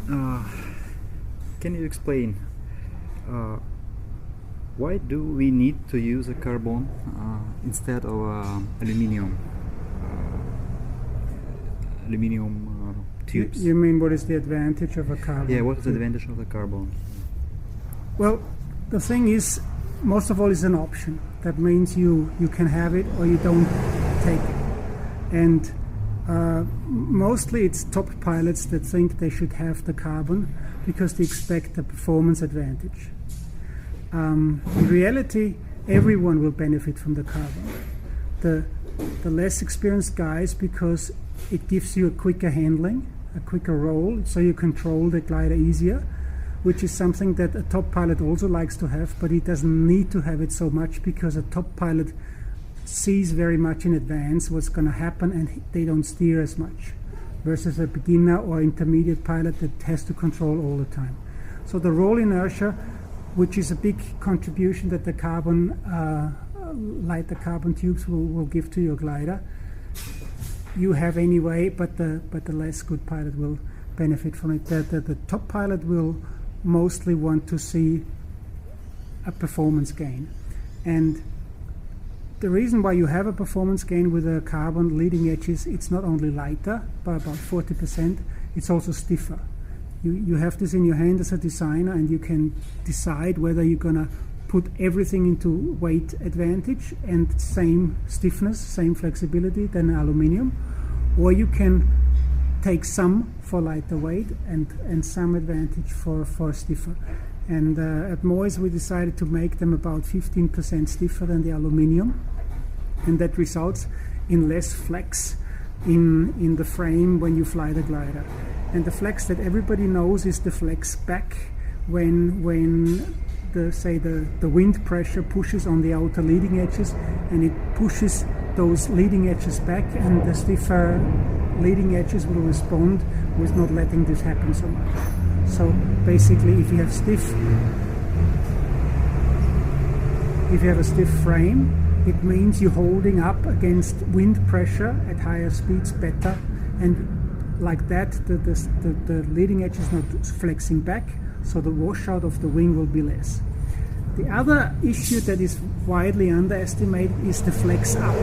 can you explain why do we need to use a carbon instead of aluminium tubes? You mean what is the advantage of a carbon? Yeah, what is the advantage of the carbon? Well, the thing is, most of all, it's an option. That means you can have it or you don't take it. And mostly it's top pilots that think they should have the carbon because they expect a performance advantage. In reality, everyone will benefit from the carbon. The less experienced guys, because it gives you a quicker handling, a quicker roll, so you control the glider easier, which is something that a top pilot also likes to have, but he doesn't need to have it so much because a top pilot sees very much in advance what's going to happen and they don't steer as much, versus a beginner or intermediate pilot that has to control all the time. So the roll inertia, which is a big contribution that the carbon, lighter carbon tubes will give to your glider, you have anyway, but the less good pilot will benefit from it. The top pilot will mostly want to see a performance gain. And the reason why you have a performance gain with a carbon leading edge is it's not only lighter by about 40%, it's also stiffer. You have this in your hand as a designer, and you can decide whether you're going to put everything into weight advantage and same stiffness, same flexibility than aluminium, or you can take some for lighter weight and some advantage for stiffer. And at Moyes we decided to make them about 15% stiffer than the aluminium, and that results in less flex in the frame when you fly the glider. And the flex that everybody knows is the flex back when the wind pressure pushes on the outer leading edges, and it pushes those leading edges back, and the stiffer leading edges will respond with not letting this happen so much. So basically, if you have a stiff frame, it means you're holding up against wind pressure at higher speeds better, and like that the leading edge is not flexing back, so the washout of the wing will be less. The other issue that is widely underestimated is the flex up,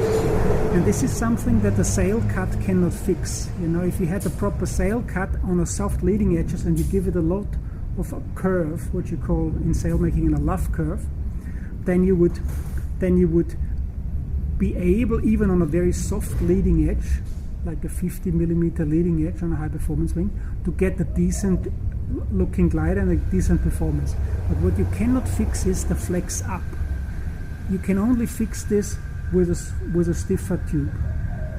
and this is something that a sail cut cannot fix. You know, if you had a proper sail cut on a soft leading edges and you give it a lot of a curve, what you call in sail making a luff curve, then you would be able, even on a very soft leading edge, like a 50 millimeter leading edge on a high performance wing, to get a decent looking glider and a decent performance. But what you cannot fix is the flex up. You can only fix this with a stiffer tube.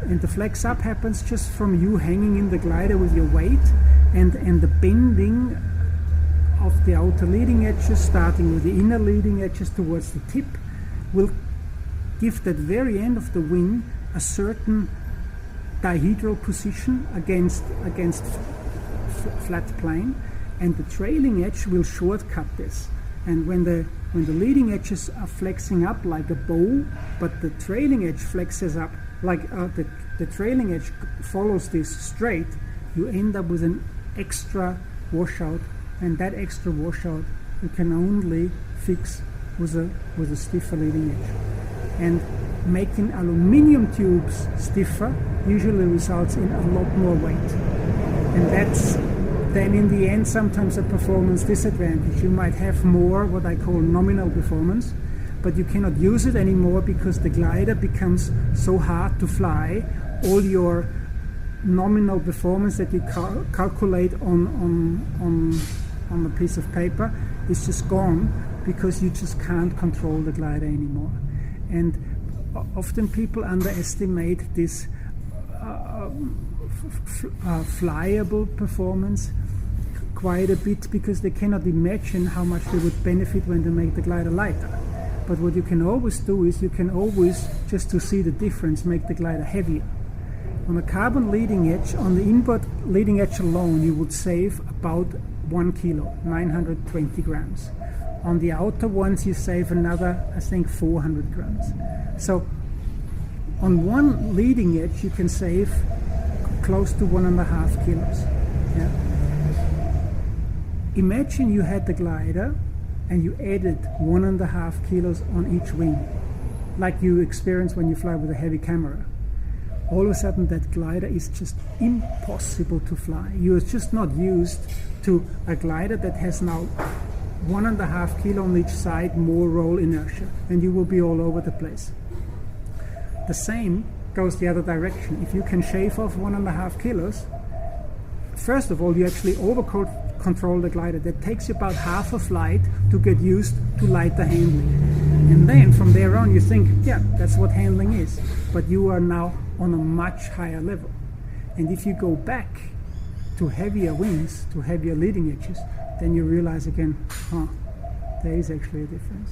And the flex up happens just from you hanging in the glider with your weight, and the bending of the outer leading edges, starting with the inner leading edges towards the tip, will give that very end of the wing a certain dihedral position against flat plane, and the trailing edge will shortcut this. And when the leading edges are flexing up like a bow, but the trailing edge flexes up like the trailing edge follows this straight, you end up with an extra washout, and that extra washout you can only fix with a stiffer leading edge. And making aluminium tubes stiffer usually results in a lot more weight, and that's then in the end sometimes a performance disadvantage. You might have more what I call nominal performance, but you cannot use it anymore because the glider becomes so hard to fly. All your nominal performance that you calculate on a piece of paper is just gone because you just can't control the glider anymore. And often people underestimate this flyable performance quite a bit because they cannot imagine how much they would benefit when they make the glider lighter. But what you can always do is you can always, just to see the difference, make the glider heavier. On a carbon leading edge, on the inboard leading edge alone, you would save about 1 kilo, 920 grams. On the outer ones, you save another, I think, 400 grams. So on one leading edge, you can save close to 1.5 kilos. Yeah? imagine you had the glider and you added 1.5 kilos on each wing, like you experience when you fly with a heavy camera. All of a sudden that glider is just impossible to fly. You're just not used to a glider that has now 1.5 kilo on each side, more roll inertia, and you will be all over the place. The same goes the other direction. If you can shave off 1.5 kilos, first of all, you actually over-control the glider. That takes you about half a flight to get used to lighter handling. And then from there on, you think, yeah, that's what handling is. But you are now on a much higher level. And if you go back to heavier wings, to heavier leading edges, then you realize again, there is actually a difference.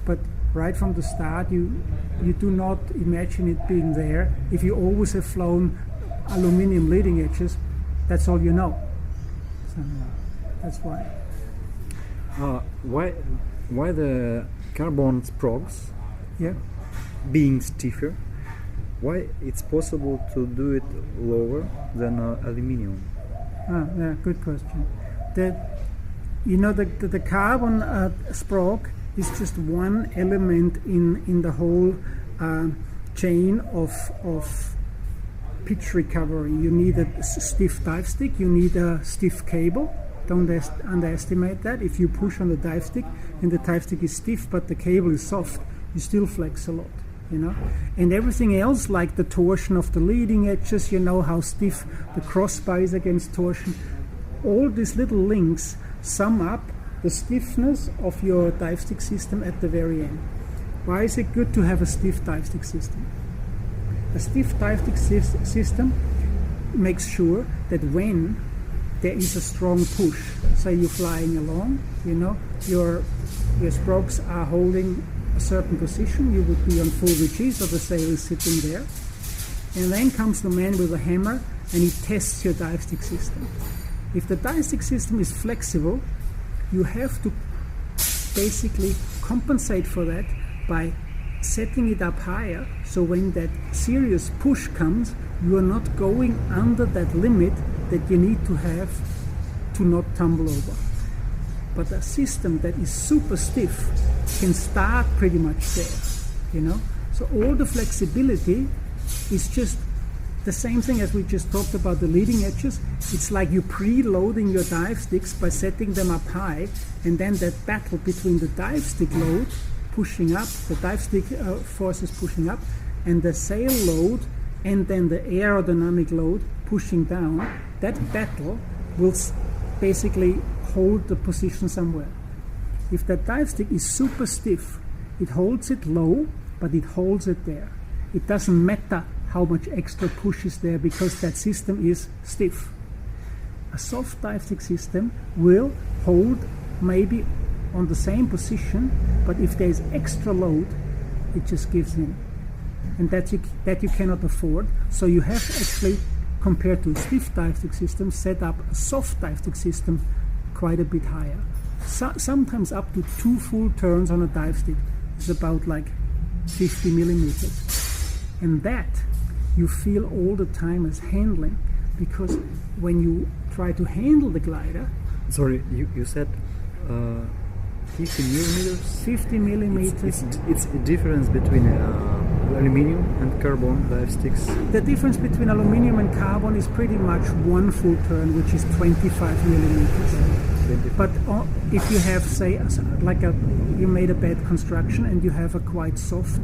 But right from the start, you do not imagine it being there. If you always have flown aluminum leading edges, that's all you know. So that's why. Why the carbon sprogs Yeah. being stiffer? Why it's possible to do it lower than aluminum? Yeah, good question. The carbon sprog is just one element in the whole chain of pitch recovery. You need a stiff dive stick, you need a stiff cable. Don't underestimate that. If you push on the dive stick and the dive stick is stiff but the cable is soft, you still flex a lot. And everything else, like the torsion of the leading edges, how stiff the crossbar is against torsion, all these little links sum up the stiffness of your dive stick system at the very end. Why is it good to have a stiff dive stick system? A stiff dive stick system makes sure that when there is a strong push, say you're flying along, your sprogs are holding a certain position, you would be on full VG, so the sail is sitting there. And then comes the man with a hammer and he tests your dive stick system. If the dive stick system is flexible, you have to basically compensate for that by setting it up higher, so when that serious push comes, you are not going under that limit that you need to have to not tumble over. But a system that is super stiff can start pretty much there, So all the flexibility is just the same thing as we just talked about the leading edges. It's like you preloading your dive sticks by setting them up high, and then that battle between the dive stick load pushing up, the dive stick forces pushing up, and the sail load, and then the aerodynamic load pushing down, that battle will basically hold the position somewhere. If that dive stick is super stiff, it holds it low, but it holds it there. It doesn't matter how much extra push is there because that system is stiff. A soft dive stick system will hold maybe on the same position, but if there is extra load, it just gives in. And that you cannot afford. So you have actually, compared to a stiff dive stick system, set up a soft dive stick system quite a bit higher. Sometimes up to 2 full turns on a dive stick is about like 50 millimeters. And that you feel all the time as handling, because when you try to handle the glider... Sorry, you said 50 millimeters? 50 millimeters. It's a difference between aluminum and carbon dive sticks. The difference between aluminum and carbon is pretty much 1 full turn, which is 25 millimeters. But if you have, say, you made a bad construction and you have a quite soft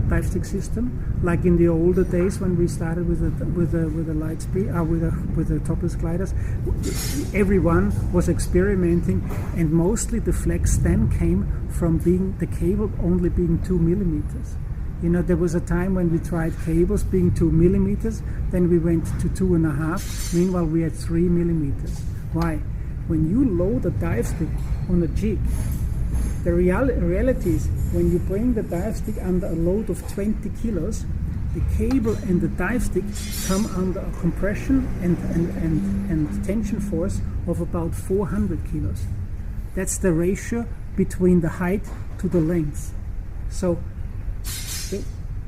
dive stick system, like in the older days when we started with the light speed, with the topless gliders, everyone was experimenting, and mostly the flex then came from the cable only being 2 millimeters. There was a time when we tried cables being 2 millimeters, then we went to 2.5. Meanwhile, we had 3 millimeters. Why? When you load a dive stick on a jig, the reality is when you bring the dive stick under a load of 20 kilos, the cable and the dive stick come under a compression and tension force of about 400 kilos. That's the ratio between the height to the length. So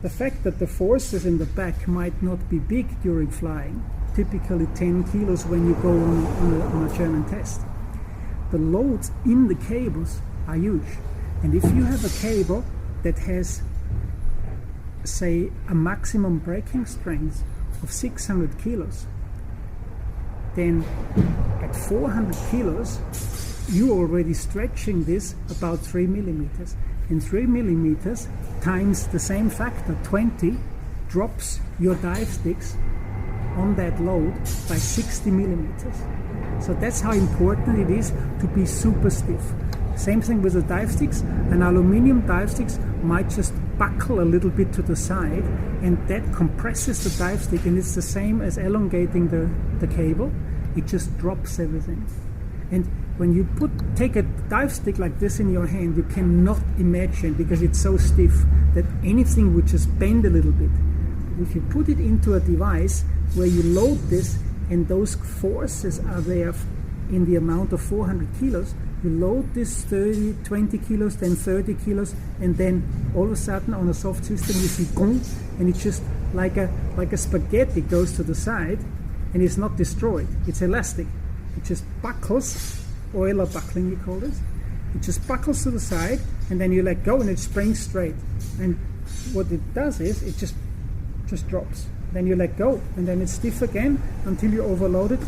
the fact that the forces in the back might not be big during flying, typically 10 kilos when you go on a German test, the loads in the cables are huge. And if you have a cable that has, say, a maximum breaking strength of 600 kilos, then at 400 kilos, you're already stretching this about 3 millimeters. And 3 millimeters times the same factor, 20, drops your dive sticks on that load by 60 millimeters. So that's how important it is to be super stiff. Same thing with the dive sticks. An aluminium dive sticks might just buckle a little bit to the side, and that compresses the dive stick, and it's the same as elongating the cable. It just drops everything. And when you take a dive stick like this in your hand, you cannot imagine, because it's so stiff, that anything would just bend a little bit. If you put it into a device where you load this, and those forces are there in the amount of 400 kilos, you load this 20 kilos, then 30 kilos, and then all of a sudden on a soft system you see gong, and it's just like a spaghetti goes to the side, and it's not destroyed. It's elastic. It just buckles, Euler buckling you call this. It just buckles to the side, and then you let go, and it springs straight. And what it does is it just drops. Then you let go, and then it's stiff again until you overload it,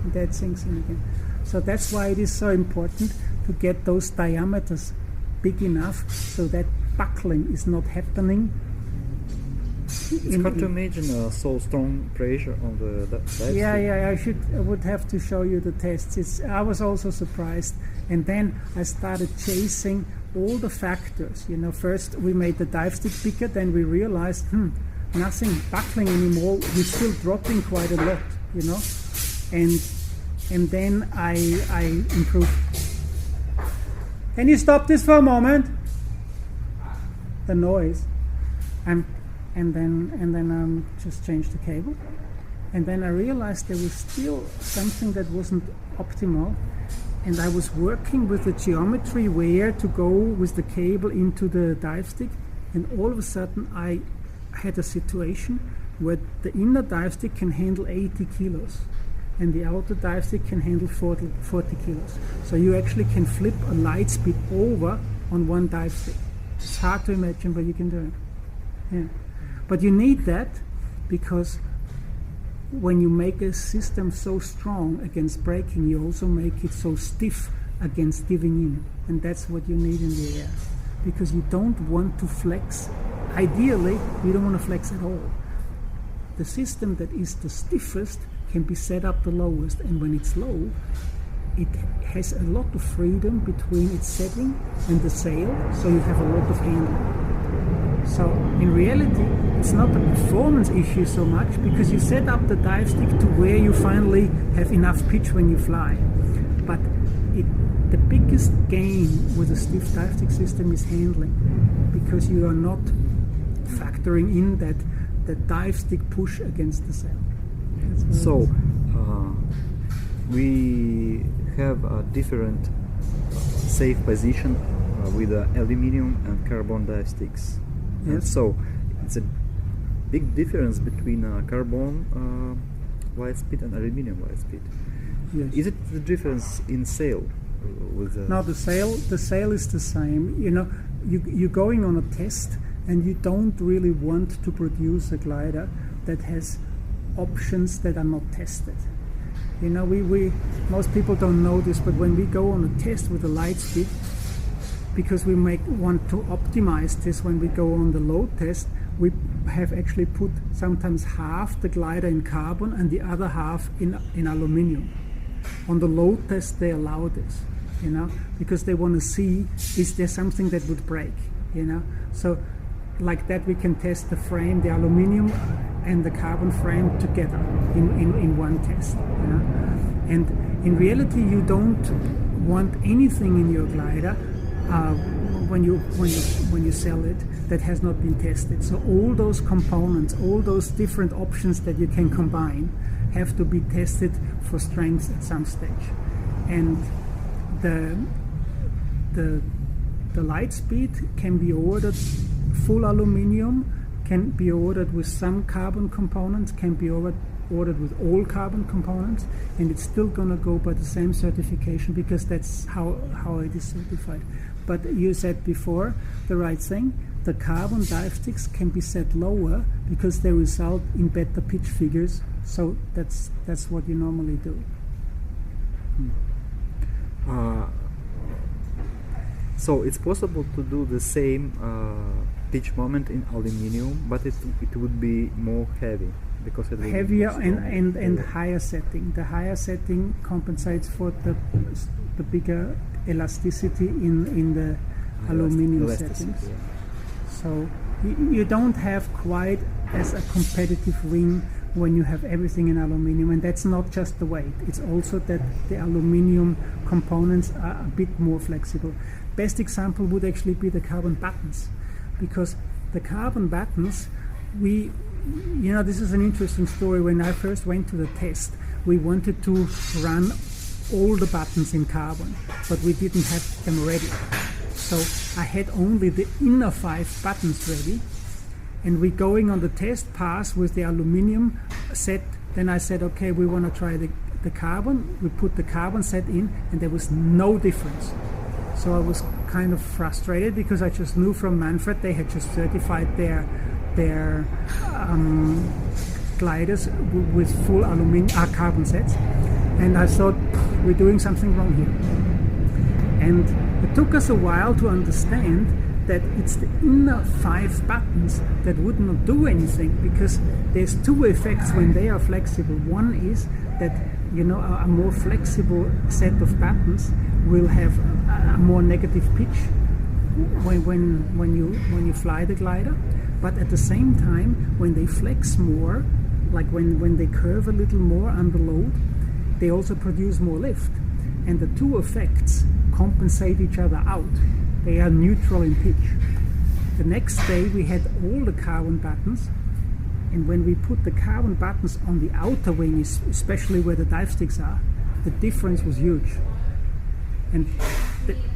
and that sinks in again. So that's why it is so important to get those diameters big enough so that buckling is not happening. It's hard to imagine so strong pressure on the dive stick. I would have to show you the tests. I was also surprised, and then I started chasing all the factors. First we made the dive stick bigger, then we realized nothing buckling anymore. We're still dropping quite a lot, and then I improved. Can you stop this for a moment? The noise. And then just changed the cable. And then I realized there was still something that wasn't optimal. And I was working with the geometry where to go with the cable into the dive stick. And all of a sudden I had a situation where the inner dive stick can handle 80 kilos. And the outer dive stick can handle 40 kilos. So you actually can flip a light speed over on one dive stick. It's hard to imagine, but you can do it. Yeah. But you need that because when you make a system so strong against braking, you also make it so stiff against giving in. And that's what you need in the air. Because you don't want to flex. Ideally, you don't want to flex at all. The system that is the stiffest can be set up the lowest, and when it's low, it has a lot of freedom between its setting and the sail, so you have a lot of handling. So in reality, it's not a performance issue so much, because you set up the dive stick to where you finally have enough pitch when you fly. But the biggest gain with a stiff dive stick system is handling, because you are not factoring in that dive stick push against the sail. So we have a different safe position with aluminum and carbon dive sticks. Yes. And so it's a big difference between carbon light speed and aluminum light speed. Yes. Is it the difference in sail? No, the sail is the same. You're going on a test, and you don't really want to produce a glider that has options that are not tested. We most people don't know this, but when we go on a test with a light speed, because we want to optimize this when we go on the load test, we have actually put sometimes half the glider in carbon and the other half in aluminium. On the load test they allow this, because they want to see, is there something that would break, So like that we can test the frame, the aluminium and the carbon frame together in one test. And in reality you don't want anything in your glider when you sell it that has not been tested. So all those components, all those different options that you can combine have to be tested for strength at some stage. And the light speed can be ordered full aluminium, can be ordered with some carbon components, can be ordered ordered with all carbon components, and it's still going to go by the same certification because that's how it is certified. But you said before the right thing. The carbon dive sticks can be set lower because they result in better pitch figures. So that's what you normally do. So it's possible to do the same pitch moment in aluminium, but it would be more heavy because it will heavier be more and higher setting. The higher setting compensates for the bigger elasticity in the aluminium settings. Yeah. So you don't have quite as a competitive wing when you have everything in aluminium, and that's not just the weight. It's also that the aluminium components are a bit more flexible. Best example would actually be the carbon buttons, because the carbon buttons, this is an interesting story. When I first went to the test, we wanted to run all the buttons in carbon, but we didn't have them ready. So I had only the inner 5 buttons ready, and we going on the test pass with the aluminium set. Then I said, okay, we want to try the carbon. We put the carbon set in, and there was no difference. So I was kind of frustrated because I just knew from Manfred they had just certified their gliders with full carbon sets, and I thought we're doing something wrong here. And it took us a while to understand that it's the inner 5 buttons that would not do anything, because there's 2 effects when they are flexible. One is that a more flexible set of buttons will have a more negative pitch when you fly the glider, but at the same time, when they flex more, like when they curve a little more under load, they also produce more lift, and the 2 effects compensate each other out. They are neutral in pitch. The next day we had all the carbon buttons, and when we put the carbon buttons on the outer wing, especially where the dive sticks are, the difference was huge. And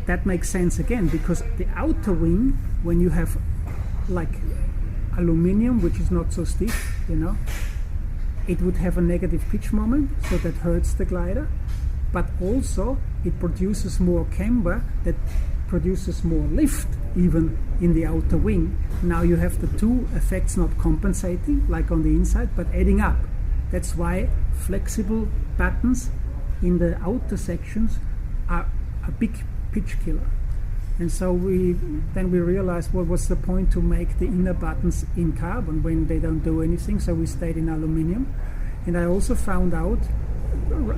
that makes sense again, because the outer wing, when you have like aluminium, which is not so stiff, it would have a negative pitch moment, so that hurts the glider, but also it produces more camber that produces more lift even in the outer wing. Now you have the 2 effects not compensating like on the inside, but adding up. That's why flexible buttons in the outer sections are a big pitch killer. And so we realized, well, what's the point to make the inner buttons in carbon when they don't do anything? So we stayed in aluminium. And I also found out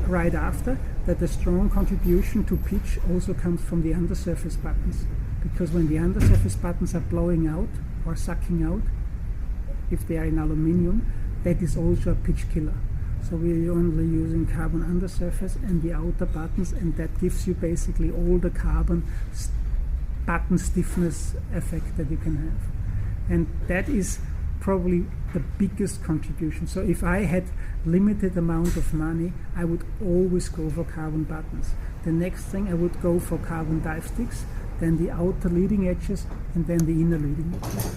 right after that the strong contribution to pitch also comes from the undersurface buttons, because when the undersurface buttons are blowing out or sucking out, if they are in aluminium, that is also a pitch killer. So we're only using carbon undersurface and the outer buttons, and that gives you basically all the carbon button stiffness effect that you can have. And that is probably the biggest contribution. So if I had limited amount of money, I would always go for carbon buttons. The next thing, I would go for carbon dive sticks, then the outer leading edges, and then the inner leading edges.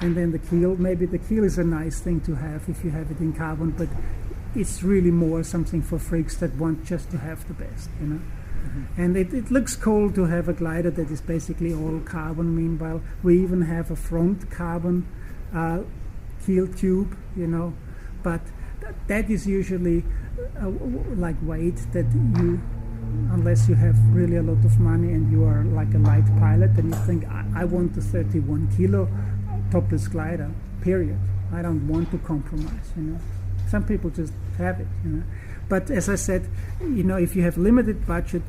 And then the keel. Maybe the keel is a nice thing to have if you have it in carbon, but it's really more something for freaks that want just to have the best, Mm-hmm. And it looks cool to have a glider that is basically all carbon. Meanwhile, we even have a front carbon keel tube, but that is usually like weight that you, unless you have really a lot of money and you are like a light pilot, and you think, I want a 31 kilo topless glider, period. I don't want to compromise, Some people just have it, But as I said, if you have limited budget,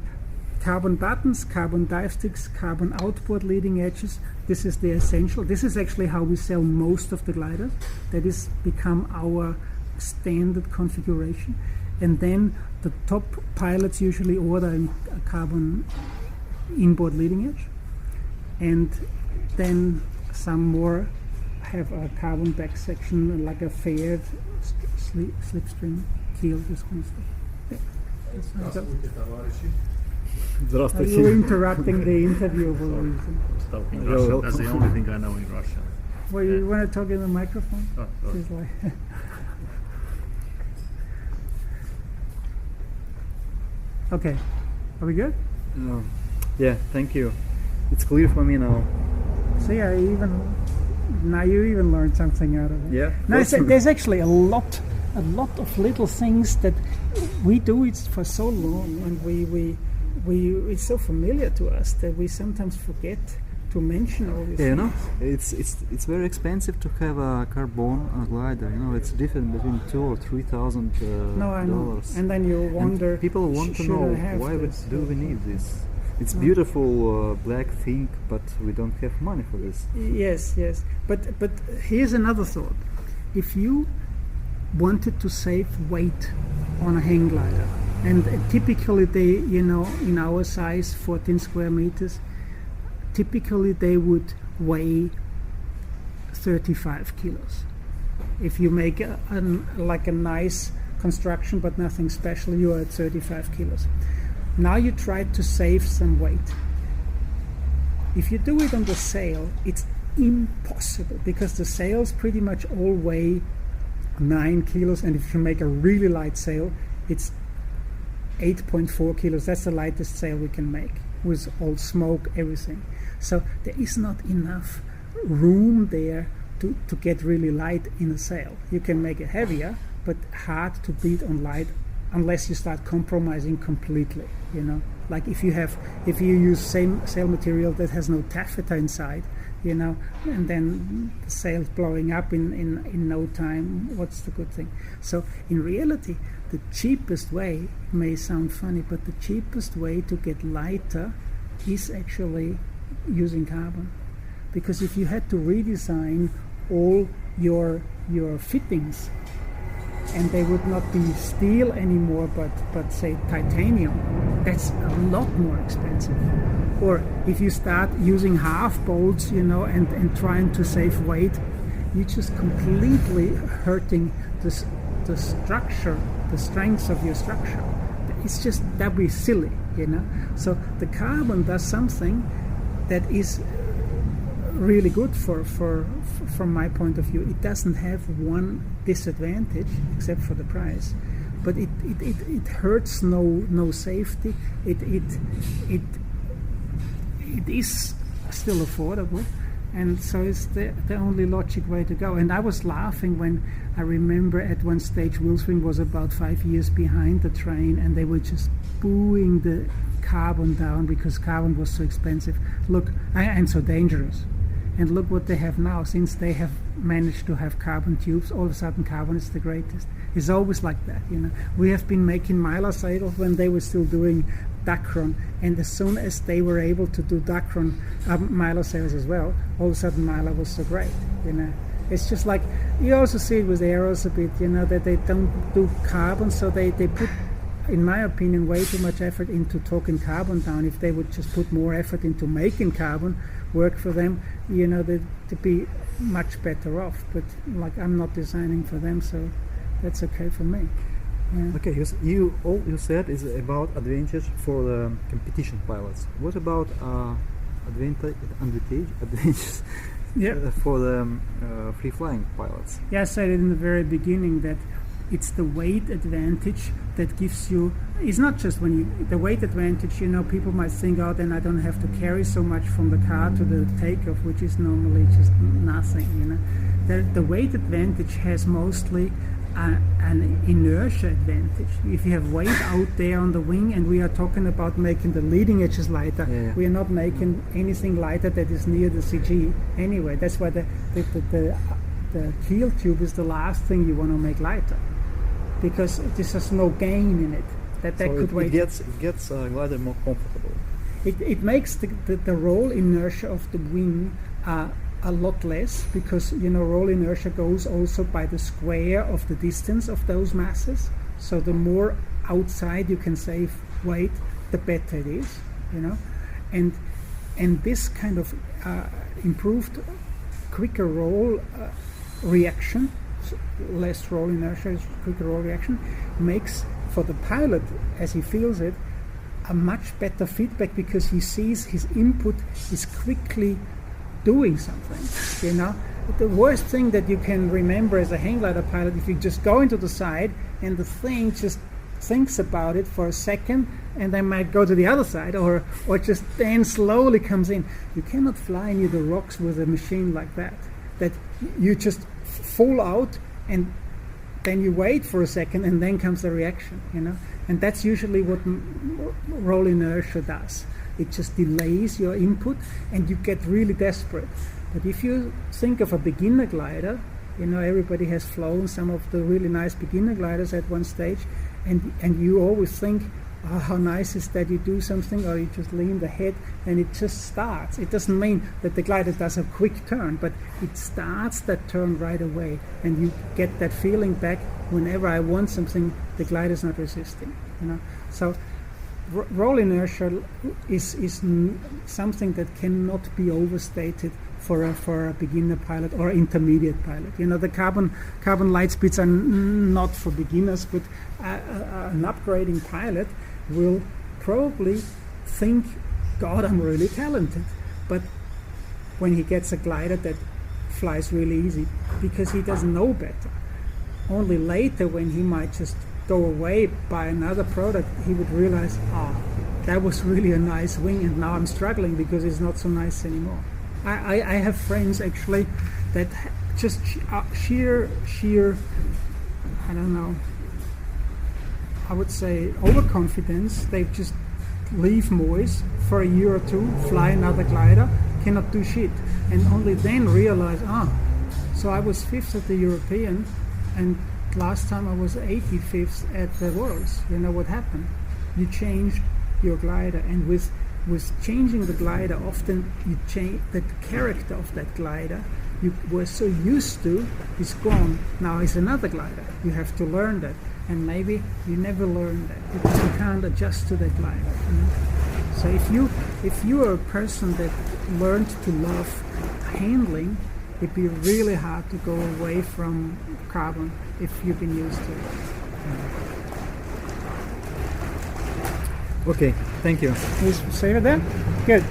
carbon buttons, carbon dive sticks, carbon outboard leading edges, this is the essential. This is actually how we sell most of the gliders. That is become our standard configuration. And then the top pilots usually order a carbon inboard leading edge. And then some more have a carbon back section, like a faired slipstream keel, this kind of stuff. Are you interrupting the interview for a reason? In Russian. That's the only thing I know in Russian. Well, you want to talk in the microphone? Oh, sorry. Okay, are we good? Yeah, thank you. It's clear for me now. So yeah, now you even learned something out of it. Yeah. Now there's actually a lot of little things that we do it for so long, and we it's so familiar to us that we sometimes forget to mention all these things. It's very expensive to have a carbon glider. It's different between $2,000 or $3,000. No, I know. And then you wonder. And people want to know why do we need this? It's beautiful black thing, but we don't have money for this. Yes. But here's another thought. If you wanted to save weight on a hang glider, and typically they, in our size, 14 square meters, typically they would weigh 35 kilos. If you make like a nice construction but nothing special, you are at 35 kilos. Now you try to save some weight. If you do it on the sail, it's impossible because the sails pretty much all weigh 9 kilos, and if you make a really light sail, it's 8.4 kilos. That's the lightest sail we can make with all smoke, everything. So there is not enough room there to get really light in a sail. You can make it heavier, but hard to beat on light unless you start compromising completely. Like if you use same sail material that has no taffeta inside, and then the sail's blowing up in no time, what's the good thing? So in reality, the cheapest way, it may sound funny, but the cheapest way to get lighter is actually using carbon. Because if you had to redesign all your fittings, and they would not be steel anymore, but say titanium, that's a lot more expensive. Or if you start using half bolts, and trying to save weight, you're just completely hurting the structure, the strengths of your structure. It's just, that'd be silly, So the carbon does something that is really good from my point of view. It doesn't have one disadvantage except for the price, but it hurts no safety. It is still affordable, and so it's the only logic way to go. And I was laughing when I remember at one stage Wilswing was about 5 years behind the train, and they were just booing the carbon down because carbon was so expensive. Look, and so dangerous. And look what they have now. Since they have managed to have carbon tubes, all of a sudden carbon is the greatest. It's always like that, We have been making Mylar sails when they were still doing Dacron, and as soon as they were able to do Dacron Mylar sails as well, all of a sudden Mylar was so great, It's just like, you also see it with Aeros a bit, that they don't do carbon, so they put, in my opinion, way too much effort into talking carbon down. If they would just put more effort into making carbon work for them, they'd be much better off. But like, I'm not designing for them, so that's okay for me. Yeah. Okay, all you said is about advantage for the competition pilots. What about advantages for the free flying pilots? Yeah, I said it in the very beginning that it's the weight advantage that gives you. It's not just the weight advantage. People might think, oh, then I don't have to carry so much from the car to the takeoff, which is normally just nothing. The weight advantage has mostly an inertia advantage. If you have weight out there on the wing, and we are talking about making the leading edges lighter, we are not making anything lighter that is near the CG anyway. That's why the keel tube is the last thing you want to make lighter, because this has no gain in it. That so could weigh. It gets a glider more comfortable. It makes the roll inertia of the wing a lot less, because roll inertia goes also by the square of the distance of those masses. So the more outside you can save weight, the better it is. And this kind of improved, quicker roll reaction, less roll inertia, quicker roll reaction, makes for the pilot, as he feels it, a much better feedback, because he sees his input is quickly doing something. The worst thing that you can remember as a hang glider pilot, if you just go into the side and the thing just thinks about it for a second and then might go to the other side, or just then slowly comes in. You cannot fly near the rocks with a machine like that. That you just fall out, and then you wait for a second, and then comes the reaction, And that's usually what roll inertia does. It just delays your input, and you get really desperate. But if you think of a beginner glider, everybody has flown some of the really nice beginner gliders at one stage, and you always think, oh, how nice is that you do something, or you just lean the head and it just starts. It doesn't mean that the glider does a quick turn, but it starts that turn right away, and you get that feeling back whenever I want something, the glider's not resisting. So roll inertia is something that cannot be overstated for a beginner pilot or intermediate pilot. The carbon light speeds are not for beginners, but an upgrading pilot will probably think, God, I'm really talented. But when he gets a glider that flies really easy, because he doesn't know better. Only later, when he might just go away, buy another product, he would realize, that was really a nice wing, and now I'm struggling because it's not so nice anymore. I have friends actually that just sheer, I don't know, I would say overconfidence. They just leave Moyes for a year or two, fly another glider, cannot do shit, and only then realize, so I was 5th at the European, and last time I was 85th at the Worlds. What happened? You changed your glider, and with changing the glider, often you change the character of that glider you were so used to is gone. Now it's another glider. You have to learn that, and maybe you never learn that because you can't adjust to that glider. So if you are a person that learned to love handling, it'd be really hard to go away from carbon if you've been used to it. Okay, thank you. Please save it there. Good.